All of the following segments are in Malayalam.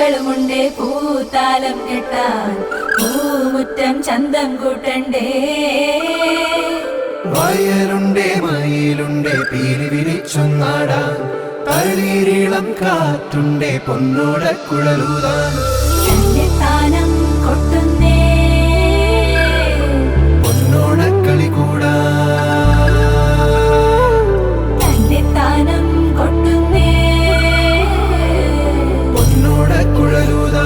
പൂക്കളുമുണ്ടേ പൂത്താലം കെട്ടാൻ പൂമുറ്റം ചന്തം കൂട്ടണ്ടേ വയലുണ്ടേ മയിലുണ്ടേ പീലി വിരിച്ചൊന്നാടാൻ തളിരിളം കാറ്റുണ്ടേ പൊന്നോട കുഴലൂതാൻ താനം കൊട്ടുന്നേ പൊന്നോട കളി കൂടാ താനം കൊട്ടുന്നേ പൊന്നോട കുഴലൂതാ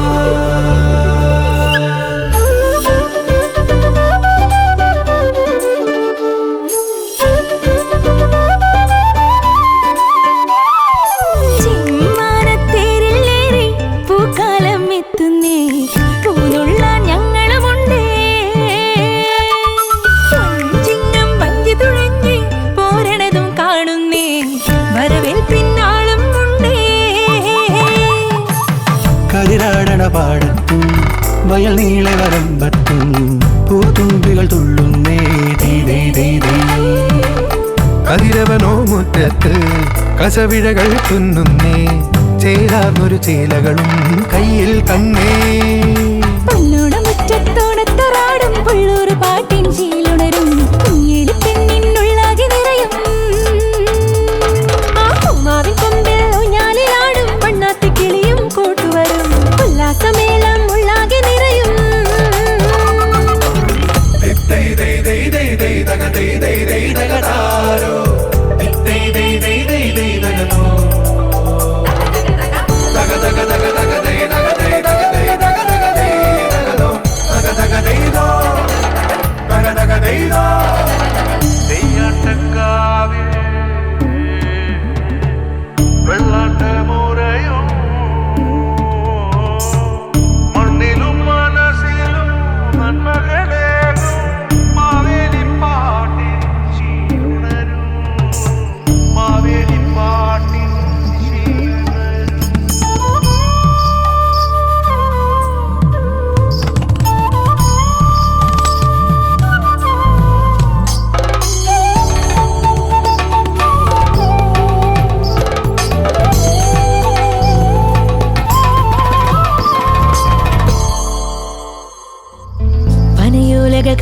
കരിരാടണ പാടത്തും വയൽ നീളെ വരമ്പത്തും പൂത്തുമ്പികൾ തുള്ളുന്നേ കതിരവനോ മുറ്റത്ത് കസവിഴകൾ തുന്നുന്നേ ചേരാർന്നൊരു ചേലകളും കയ്യിൽ കണ്ണേ മുറ്റത്തോടത്തറാടും പുള്ളൂർ പാട്ടിൻ ചീലുണരും പെണ്ണിനുള്ളാകെ നിറയും മാവിൻ കൊമ്പിൽ ഊഞ്ഞാലിലാടും പെണ്ണാത്തി കിളിയും കൂട്ടുവരും ഉല്ലാസമേളം ഉള്ളാകെ നിറയും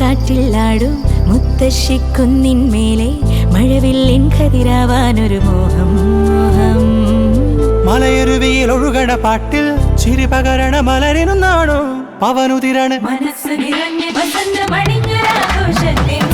കാറ്റിലാടും മുത്തശ്ശിക്കുന്നിന്മേലെ മഴവില്ലിൻ കതിരാവാനൊരു മോഹം മലയരുവിയിൽ ഒഴുകണ പാട്ടിൽ ചിരി പകരണ മലരിനാണോ പവനുതിരണ മനസ്സ് നിറഞ്ഞ വസന്തമണിഞ്ഞൊരാഘോഷത്തിൻ